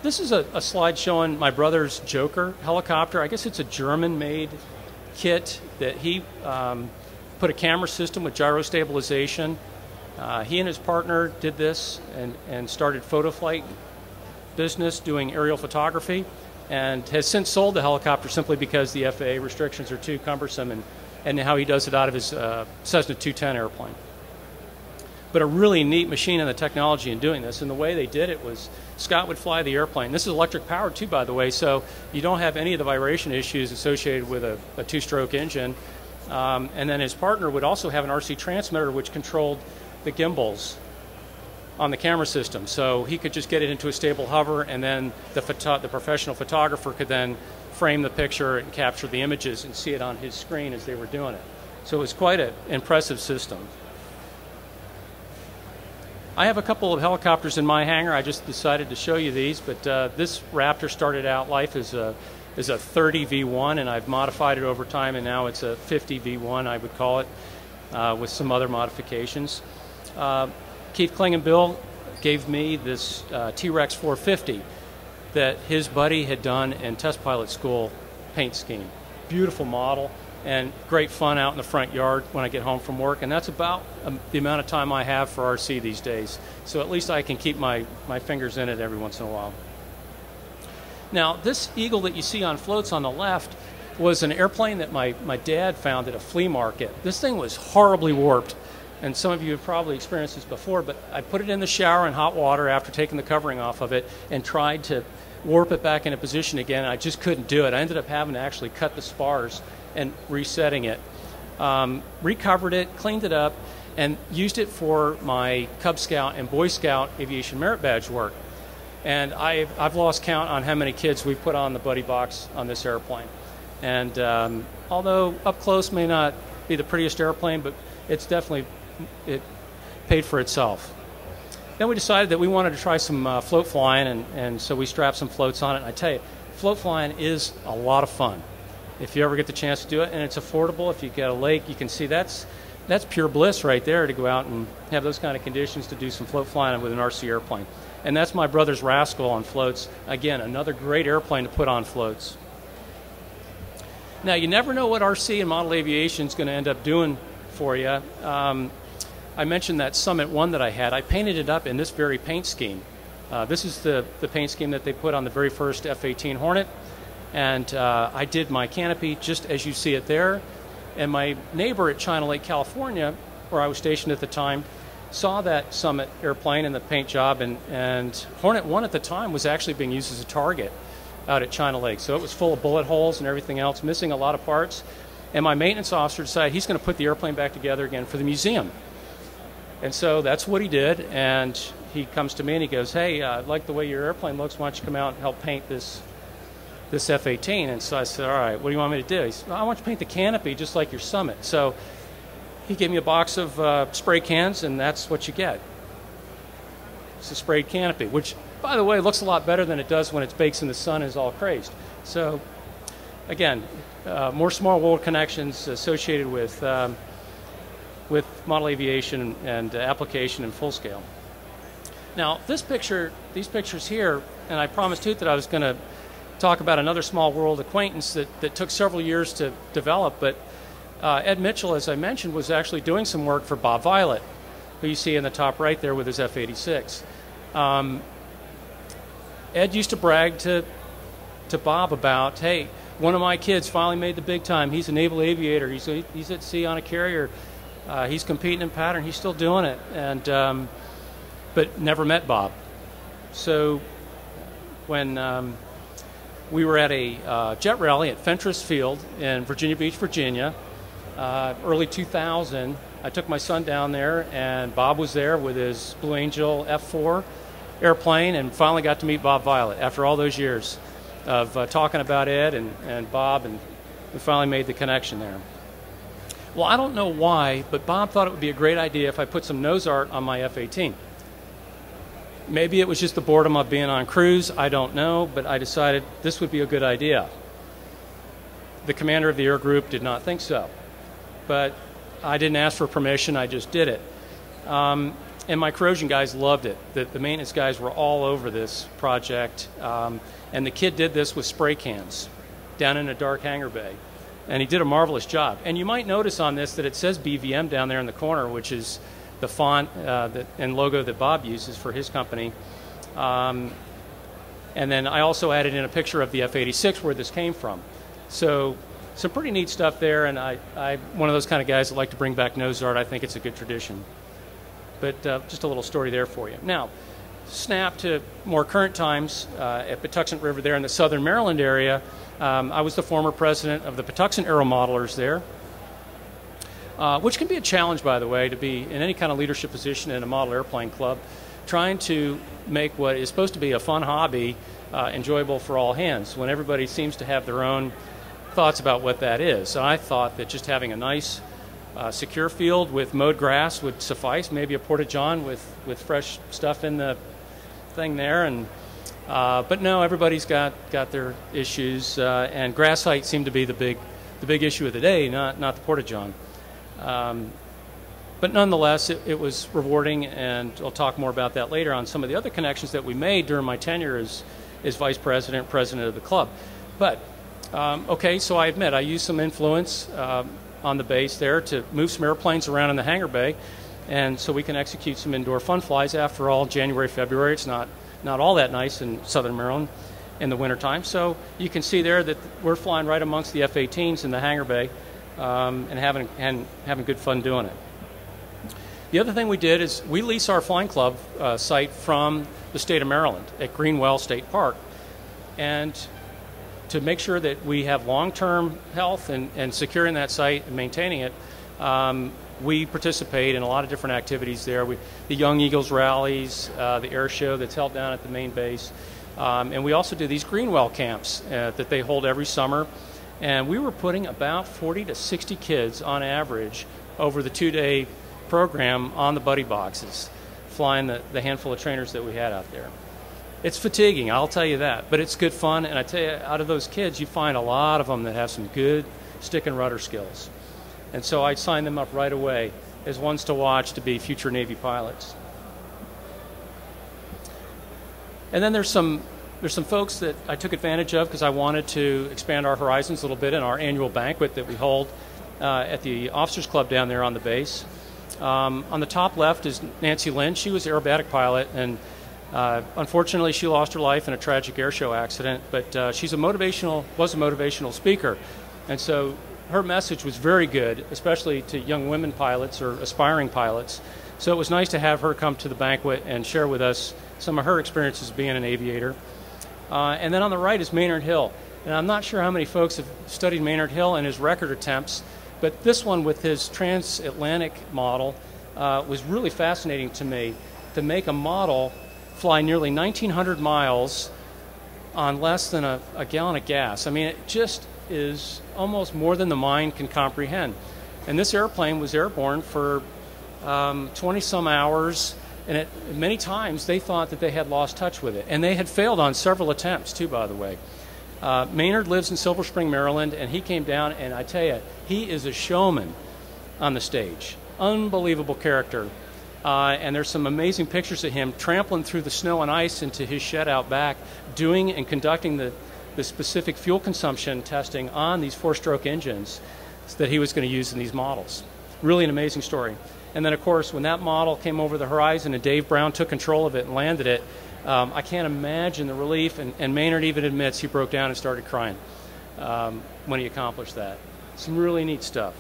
This is a slide showing my brother's Joker helicopter. I guess it's a German-made kit that he put a camera system with gyro stabilization. He and his partner did this and started photo flight business doing aerial photography, and has since sold the helicopter simply because the FAA restrictions are too cumbersome, and how he does it out of his Cessna 210 airplane. But a really neat machine and the technology in doing this, and the way they did it was Scott would fly the airplane. This is electric powered too, by the way, so you don't have any of the vibration issues associated with a two-stroke engine. And then his partner would also have an RC transmitter which controlled the gimbals on the camera system. So he could just get it into a stable hover, and then the professional photographer could then frame the picture and capture the images and see it on his screen as they were doing it. So it was quite an impressive system. I have a couple of helicopters in my hangar. I just decided to show you these, but this Raptor started out life as a 30 V1, and I've modified it over time, and now it's a 50 V1, I would call it, with some other modifications. Keith Klingenbill gave me this T-Rex 450 that his buddy had done in test pilot school paint scheme. Beautiful model and great fun out in the front yard when I get home from work, and that's about the amount of time I have for RC these days. So at least I can keep my fingers in it every once in a while. Now, this Eagle that you see on floats on the left was an airplane that my dad found at a flea market. This thing was horribly warped, and some of you have probably experienced this before, but I put it in the shower in hot water after taking the covering off of it and tried to warp it back into position again. I just couldn't do it. I ended up having to actually cut the spars and resetting it. Recovered it, cleaned it up, and used it for my Cub Scout and Boy Scout aviation merit badge work. And I've lost count on how many kids we've put on the buddy box on this airplane. And although up close may not be the prettiest airplane, but it's definitely, it paid for itself. Then we decided that we wanted to try some float flying, and so we strapped some floats on it. And I tell you, float flying is a lot of fun if you ever get the chance to do it, and it's affordable. If you get a lake, you can see that's pure bliss right there, to go out and have those kind of conditions to do some float flying with an RC airplane. And that's my brother's Rascal on floats. Again, another great airplane to put on floats. Now, you never know what RC and model aviation is going to end up doing for you. I mentioned that Summit 1 that I had. I painted it up in this very paint scheme. This is the paint scheme that they put on the very first F-18 Hornet. And I did my canopy just as you see it there. And my neighbor at China Lake, California, where I was stationed at the time, saw that Summit airplane and the paint job. And Hornet 1 at the time was actually being used as a target out at China Lake. So it was full of bullet holes and everything else, missing a lot of parts. And my maintenance officer decided he's going to put the airplane back together again for the museum. And so that's what he did. And he comes to me and he goes, "Hey, I like the way your airplane looks. Why don't you come out and help paint this F-18? And so I said, "All right, what do you want me to do?" He said, "I want you to paint the canopy just like your Summit." So he gave me a box of spray cans, and that's what you get. It's a sprayed canopy, which, by the way, looks a lot better than it does when it bakes in the sun and is all crazed. So again, more small world connections associated with model aviation and application in full scale. Now, these pictures here, and I promised Toot that I was going to talk about another small world acquaintance that took several years to develop, but Ed Mitchell, as I mentioned, was actually doing some work for Bob Violet, who you see in the top right there with his F-86. Ed used to brag to Bob about, "Hey, one of my kids finally made the big time. He's a naval aviator. He's at sea on a carrier. He's competing in pattern. He's still doing it." And but never met Bob. So when we were at a jet rally at Fentress Field in Virginia Beach, Virginia, early 2000, I took my son down there, and Bob was there with his Blue Angel F4 airplane, and finally got to meet Bob Violet after all those years of talking about Ed and Bob, and we finally made the connection there. Well, I don't know why, but Bob thought it would be a great idea if I put some nose art on my F-18. Maybe it was just the boredom of being on cruise, I don't know, but I decided this would be a good idea. The commander of the air group did not think so, but I didn't ask for permission, I just did it. And my corrosion guys loved it. The maintenance guys were all over this project. And the kid did this with spray cans down in a dark hangar bay. And he did a marvelous job. And you might notice on this that it says BVM down there in the corner, which is the font and logo that Bob uses for his company. And then I also added in a picture of the F-86 where this came from. So some pretty neat stuff there, and I'm one of those kind of guys that like to bring back nose art. I think it's a good tradition. But just a little story there for you. Now, snap to more current times at Patuxent River there in the southern Maryland area. I was the former president of the Patuxent Aero Modelers there, which can be a challenge, by the way, to be in any kind of leadership position in a model airplane club, trying to make what is supposed to be a fun hobby enjoyable for all hands, when everybody seems to have their own thoughts about what that is. So I thought that just having a nice secure field with mowed grass would suffice, maybe a porta-john with fresh stuff in the thing there, and but no, everybody's got their issues, and grass height seemed to be the big issue of the day, not the porta-john. But nonetheless, it was rewarding, and I'll talk more about that later on some of the other connections that we made during my tenure as vice president, president of the club. But okay, so I admit I used some influence on the base there to move some airplanes around in the hangar bay, and so we can execute some indoor fun flies. After all, January, February, it's not all that nice in southern Maryland in the wintertime. So you can see there that we're flying right amongst the F-18s in the hangar bay and having good fun doing it. The other thing we did is we lease our flying club site from the state of Maryland at Greenwell State Park. And to make sure that we have long-term health and securing that site and maintaining it, we participate in a lot of different activities there. The Young Eagles rallies, the air show that's held down at the main base. And we also do these Greenwell camps that they hold every summer. And we were putting about 40 to 60 kids on average over the 2-day program on the buddy boxes, flying the handful of trainers that we had out there. It's fatiguing, I'll tell you that, but it's good fun. And I tell you, out of those kids, you find a lot of them that have some good stick and rudder skills. And so I signed them up right away as ones to watch to be future Navy pilots. And then there's some folks that I took advantage of because I wanted to expand our horizons a little bit in our annual banquet that we hold at the Officers Club down there on the base. On the top left is Nancy Lynn. She was an aerobatic pilot, and unfortunately she lost her life in a tragic air show accident, but was a motivational speaker. And so her message was very good, especially to young women pilots or aspiring pilots. So it was nice to have her come to the banquet and share with us some of her experiences being an aviator. And then on the right is Maynard Hill. And I'm not sure how many folks have studied Maynard Hill and his record attempts, but this one with his transatlantic model was really fascinating to me, to make a model fly nearly 1,900 miles on less than a gallon of gas. I mean, it just is almost more than the mind can comprehend. And this airplane was airborne for 20-some hours, and many times they thought that they had lost touch with it. And they had failed on several attempts, too, by the way. Maynard lives in Silver Spring, Maryland, and he came down, and I tell you, he is a showman on the stage. Unbelievable character. And there's some amazing pictures of him trampling through the snow and ice into his shed out back, doing and conducting the specific fuel consumption testing on these 4-stroke engines that he was going to use in these models. Really an amazing story. And then, of course, when that model came over the horizon and Dave Brown took control of it and landed it, I can't imagine the relief, and Maynard even admits he broke down and started crying when he accomplished that. Some really neat stuff.